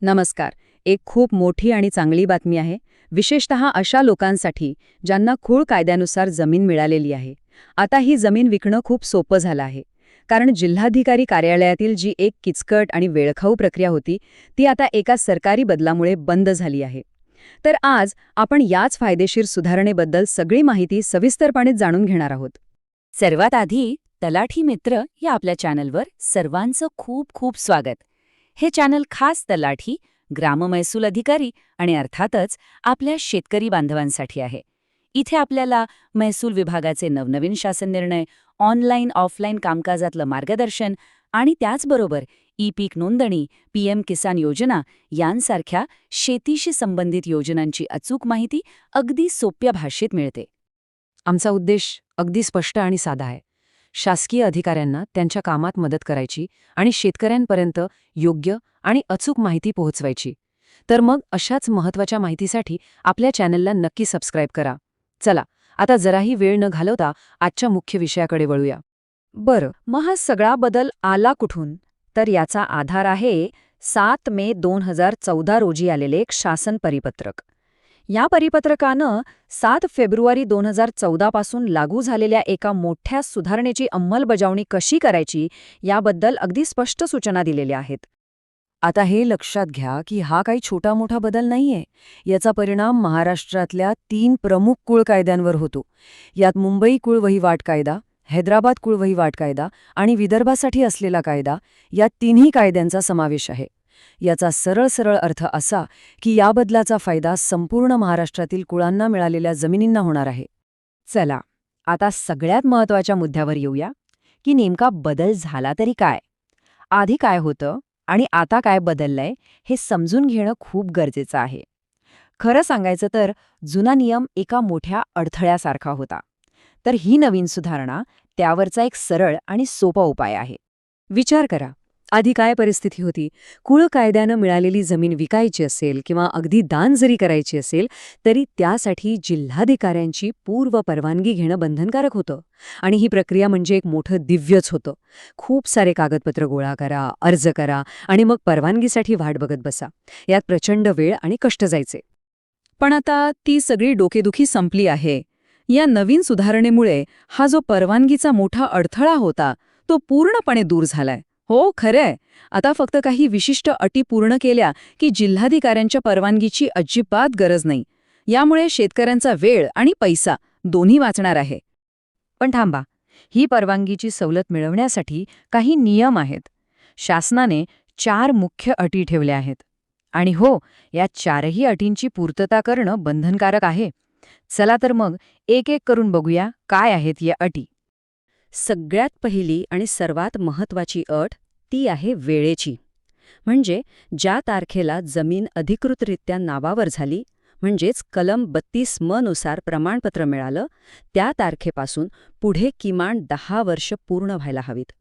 नमस्कार. एक खूप मोठी आणि चांगली बातमी आहे, विशेषतः अशा लोकांसाठी ज्यांना खूळ कायद्यानुसार जमीन मिळालेली आहे. आता ही जमीन विकणं खूप सोपं झालं आहे. कारण जिल्हाधिकारी कार्यालयातील जी एक किचकट आणि वेळखाऊ प्रक्रिया होती, ती आता एका सरकारी बदलामुळे बंद झाली आहे. तर आज आपण याच फायदेशीर सुधारणेबद्दल सगळी माहिती सविस्तरपणे जाणून घेणार आहोत. सर्वात आधी तलाठी मित्र या आपल्या चॅनलवर सर्वांचं खूप खूप स्वागत. हे चॅनल खास तलाठी, ग्राममहसूल अधिकारी आणि अर्थातच आपल्या शेतकरी बांधवांसाठी आहे. इथे आपल्याला महसूल विभागाचे नवनवीन शासन निर्णय, ऑनलाईन ऑफलाईन कामकाजातलं मार्गदर्शन आणि त्याचबरोबर ई-पीक नोंदणी, पीएम किसान योजना यांसारख्या शेतीशी संबंधित योजनांची अचूक माहिती अगदी सोप्या भाषेत मिळते. आमचा उद्देश अगदी स्पष्ट आणि साधा आहे. शासकीय अधिकाऱ्यांना त्यांच्या कामात मदत करायची आणि शेतकऱ्यांपर्यंत योग्य आणि अचूक माहिती पोहोचवायची. तर मग अशाच महत्त्वाच्या माहितीसाठी आपल्या चॅनलला नक्की सबस्क्राईब करा. चला, आता जराही वेळ न घालवता आजच्या मुख्य विषयाकडे वळूया. बरं, मग हा सगळा बदल आला कुठून? तर याचा आधार आहे 7 मे 2014 रोजी आलेले एक शासन परिपत्रक. या परिपत्रकानं 7 फेब्रुवारी 2014 पासून लागू झालेल्या एका मोठ्या सुधारणेची अंमलबजावणी कशी करायची याबद्दल अगदी स्पष्ट सूचना दिलेल्या आहेत. आता हे लक्षात घ्या की हा काही छोटा मोठा बदल नाहीये. याचा परिणाम महाराष्ट्रातल्या 3 प्रमुख कुळ कायद्यांवर होतो. यात मुंबई कुळ वहिवाट कायदा, हैदराबाद कुळ वहिवाट कायदा आणि विदर्भासाठी असलेला कायदा या तिन्ही कायद्यांचा समावेश आहे. याचा सरळ सरळ अर्थ असा की या बदलाचा फायदा संपूर्ण महाराष्ट्रातील कुळांना मिळालेल्या जमिनींना होणार आहे. चला, आता सगळ्यात महत्त्वाच्या मुद्द्यावर येऊया की नेमका बदल झाला तरी काय. आधी काय होतं आणि आता काय बदललंय हे समजून घेणं खूप गरजेचं आहे. खरं सांगायचं तर जुना नियम एका मोठ्या अडथळ्यासारखा होता. तर ही नवीन सुधारणा त्यावरचा एक सरळ आणि सोपा उपाय आहे. विचार करा, आधी काय परिस्थिती होती? कुळ कायद्यानं मिळालेली जमीन विकायची असेल किंवा अगदी दान जरी करायची असेल तरी त्यासाठी जिल्हाधिकाऱ्यांची पूर्व परवानगी घेणं बंधनकारक होतं. आणि ही प्रक्रिया म्हणजे एक मोठं दिव्यच होतं. खूप सारे कागदपत्र गोळा करा, अर्ज करा आणि मग परवानगीसाठी वाट बघत बसा. यात प्रचंड वेळ आणि कष्ट जायचे. पण आता ती सगळी डोकेदुखी संपली आहे. या नवीन सुधारणेमुळे हा जो परवानगीचा मोठा अडथळा होता तो पूर्णपणे दूर झालाय. हो, खरंय. आता फक्त काही विशिष्ट अटी पूर्ण केल्या की जिल्हाधिकाऱ्यांच्या परवानगीची अजिबात गरज नाही. यामुळे शेतकऱ्यांचा वेळ आणि पैसा दोन्ही वाचणार आहे. पण थांबा, ही परवानगीची सवलत मिळवण्यासाठी काही नियम आहेत. शासनाने 4 मुख्य अटी ठेवल्या आहेत. आणि हो, या 4ही अटींची पूर्तता करणं बंधनकारक आहे. चला तर मग एक एक करून बघूया काय आहेत या अटी. सगळ्यात पहिली आणि सर्वात महत्त्वाची अट ती आहे वेळेची. म्हणजे ज्या तारखेला जमीन अधिकृतरित्या नावावर झाली, म्हणजेच कलम 32 म नुसार प्रमाणपत्र मिळालं, त्या तारखेपासून पुढे किमान 10 वर्ष पूर्ण व्हायला हवीत.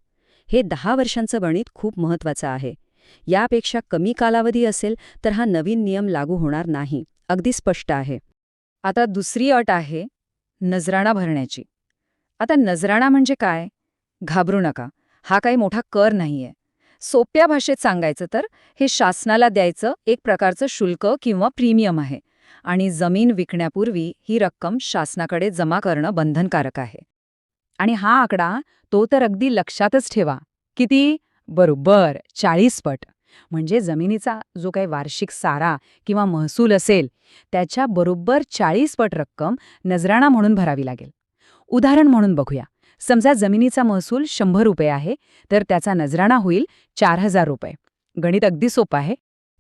हे 10 वर्षांचं गणित खूप महत्त्वाचं आहे. यापेक्षा कमी कालावधी असेल तर हा नवीन नियम लागू होणार नाही. अगदी स्पष्ट आहे. आता दुसरी अट आहे नजराणा भरण्याची. आता नजराणा म्हणजे काय? घाबरू नका, हा काही मोठा कर नाहीये. सोप्या भाषेत सांगायचं तर हे शासनाला द्यायचं एक प्रकारचं शुल्क किंवा प्रीमियम आहे. आणि जमीन विकण्यापूर्वी ही रक्कम शासनाकडे जमा करणं बंधनकारक आहे. आणि हा आकडा तो तर अगदी लक्षातच ठेवा. किती? बरोबर 40 पट. म्हणजे जमिनीचा जो काही वार्षिक सारा किंवा महसूल असेल त्याच्या बरोबर 40 पट रक्कम नजराणा म्हणून भरावी लागेल. उदाहरण म्हणून बघूया. समजा जमिनीचा महसूल 100 रुपये आहे तर त्याचा नजराणा होईल 4000 रुपये. गणित अगदी सोपं आहे.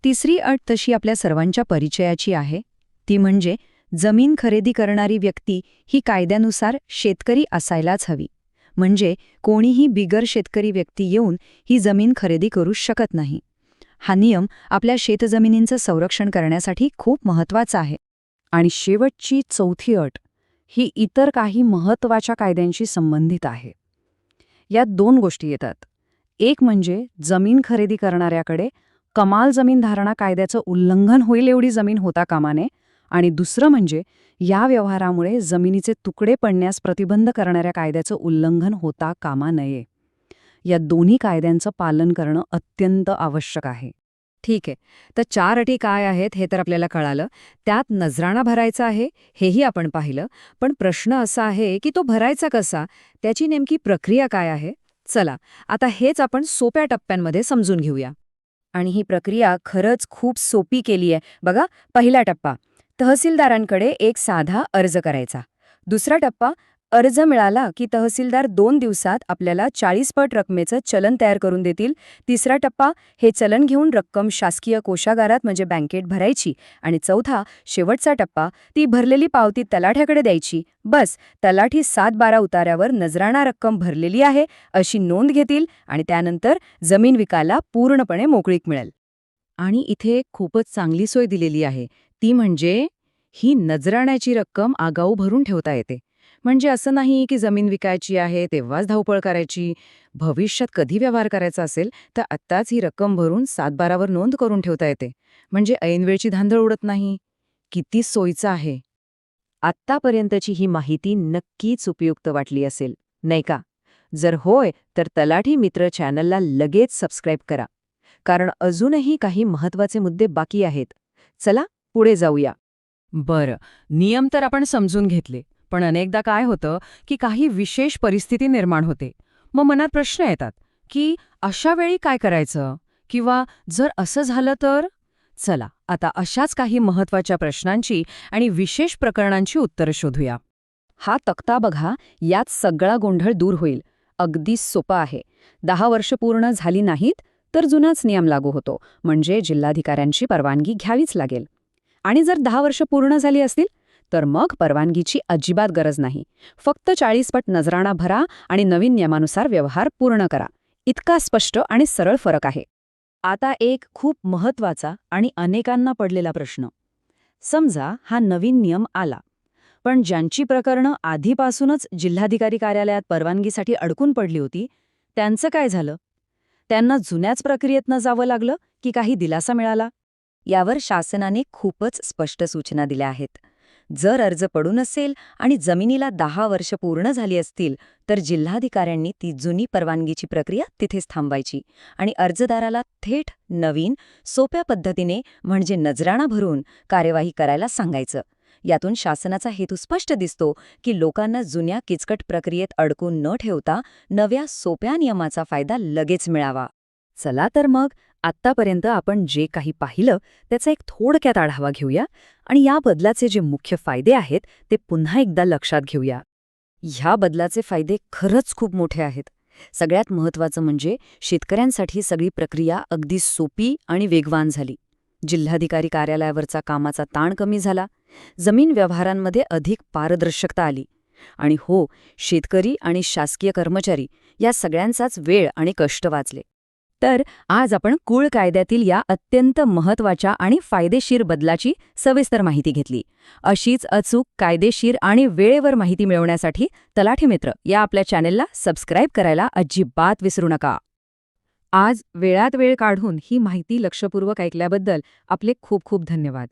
तिसरी अट तशी आपल्या सर्वांच्या परिचयाची आहे. ती म्हणजे जमीन खरेदी करणारी व्यक्ती ही कायद्यानुसार शेतकरी असायलाच हवी. म्हणजे कोणीही बिगर शेतकरी व्यक्ती येऊन ही जमीन खरेदी करू शकत नाही. हा नियम आपल्या शेतजमिनींचं संरक्षण करण्यासाठी खूप महत्त्वाचा आहे. आणि शेवटची चौथी अट ही इतर काही महत्त्वाच्या कायद्यांशी संबंधित आहे. यात 2 गोष्टी येतात. एक म्हणजे जमीन खरेदी करणाऱ्याकडे कमाल जमीन धारणा कायद्याचं उल्लंघन होईल एवढी जमीन होता कामा नये. आणि दुसरं म्हणजे या व्यवहारामुळे जमिनीचे तुकडे पडण्यास प्रतिबंध करणाऱ्या कायद्याचं उल्लंघन होता कामा नये. या दोन्ही कायद्यांचं पालन करणं अत्यंत आवश्यक आहे. ठीक आहे. तर 4 अटी काय आहेत हे तर आपल्याला कळालं. त्यात नजराणा भरायचा आहे हेही आपण पाहिलं. पण प्रश्न असा आहे की तो भरायचा कसा? त्याची नेमकी प्रक्रिया काय आहे? चला, आता हेच आपण सोप्या टप्प्यांमध्ये समजून घेऊया. आणि ही प्रक्रिया खरंच खूप सोपी केली आहे. बघा, पहिला टप्पा, तहसीलदारांकडे एक साधा अर्ज करायचा. दुसरा टप्पा, अर्ज मिळाला की तहसीलदार 2 दिवसात आपल्याला 40 पट रकमेचं चलन तयार करून देतील. तिसरा टप्पा, हे चलन घेऊन रक्कम शासकीय कोषागारात म्हणजे बँकेत भरायची. आणि चौथा, शेवटचा टप्पा, ती भरलेली पावती तलाठ्याकडे द्यायची. बस, तलाठी 7-12 उतार्यावर नजराणा रक्कम भरलेली आहे अशी नोंद घेतील आणि त्यानंतर जमीन विकायला पूर्णपणे मोकळीक मिळेल. आणि इथे खूपच चांगली सोय दिलेली आहे. ती म्हणजे ही नजराण्याची रक्कम आगाऊ भरून ठेवता येते. म्हणजे असं नाही की जमीन विकायची आहे तेव्हाच धावपळ करायची. भविष्यात कधी व्यवहार करायचा असेल तर आत्ताच ही रक्कम भरून 7-12 वर नोंद करून ठेवता येते. म्हणजे ऐनवेळची धांदळ उडत नाही. किती सोयीचं आहे. आत्तापर्यंतची ही माहिती नक्कीच उपयुक्त वाटली असेल, नाही का? जर होय तर तलाठी मित्र चॅनलला लगेच सबस्क्राईब करा. कारण अजूनही काही महत्त्वाचे मुद्दे बाकी आहेत. चला पुढे जाऊया. बरं, नियम तर आपण समजून घेतले. पण अनेकदा काय होतं की काही विशेष परिस्थिती निर्माण होते. मग मनात प्रश्न येतात की अशा वेळी काय करायचं? किंवा जर असं झालं तर? चला, आता अशाच काही महत्त्वाच्या प्रश्नांची आणि विशेष प्रकरणांची उत्तरं शोधूया. हा तक्ता बघा, यात सगळा गोंधळ दूर होईल. अगदी सोपा आहे. 10 वर्ष पूर्ण झाली नाहीत तर जुनाच नियम लागू होतो. म्हणजे जिल्हाधिकाऱ्यांची परवानगी घ्यावीच लागेल. आणि जर 10 वर्ष पूर्ण झाली असतील तर मग परवानगीची अजिबात गरज नाही. फक्त 40 पट नजराणा भरा आणि नवीन नियमानुसार व्यवहार पूर्ण करा. इतका स्पष्ट आणि सरळ फरक आहे. आता एक खूप महत्त्वाचा आणि अनेकांना पडलेला प्रश्न. समजा हा नवीन नियम आला, पण ज्यांची प्रकरणं आधीपासूनच जिल्हाधिकारी कार्यालयात परवानगीसाठी अडकून पडली होती, त्यांचं काय झालं? त्यांना जुन्याच प्रक्रियेतनं जावं लागलं की काही दिलासा मिळाला? यावर शासनाने खूपच स्पष्ट सूचना दिल्या आहेत. जर अर्ज पडून असेल आणि जमिनीला 10 वर्ष पूर्ण झाली असतील तर जिल्हाधिकाऱ्यांनी ती जुनी परवानगीची प्रक्रिया तिथेच थांबवायची आणि अर्जदाराला थेट नवीन, सोप्या पद्धतीने म्हणजे नजराणा भरून कार्यवाही करायला सांगायचं. यातून शासनाचा हेतू स्पष्ट दिसतो की लोकांना जुन्या किचकट प्रक्रियेत अडकून न ठेवता नव्या सोप्या नियमाचा फायदा लगेच मिळावा. चला तर मग, आत्तापर्यंत आपण जे काही पाहिलं त्याचा एक थोडक्यात आढावा घेऊया आणि या बदलाचे जे मुख्य फायदे आहेत ते पुन्हा एकदा लक्षात घेऊया. ह्या बदलाचे फायदे खरंच खूप मोठे आहेत. सगळ्यात महत्त्वाचं म्हणजे शेतकऱ्यांसाठी सगळी प्रक्रिया अगदी सोपी आणि वेगवान झाली. जिल्हाधिकारी कार्यालयावरचा कामाचा ताण कमी झाला. जमीन व्यवहारांमध्ये अधिक पारदर्शकता आली. आणि हो, शेतकरी आणि शासकीय कर्मचारी या सगळ्यांचाच वेळ आणि कष्ट वाचले. तर आज आपण कुळ कायद्यातील या अत्यंत महत्त्वाच्या आणि फायदेशीर बदलाची सविस्तर माहिती घेतली. अशीच अचूक, कायदेशीर आणि वेळेवर माहिती मिळवण्यासाठी तलाठी मित्र या आपल्या चॅनेलला सबस्क्राईब करायला अजिबात विसरू नका. आज वेळात वेळ काढून ही माहिती लक्षपूर्वक ऐकल्याबद्दल आपले खूप खूप धन्यवाद.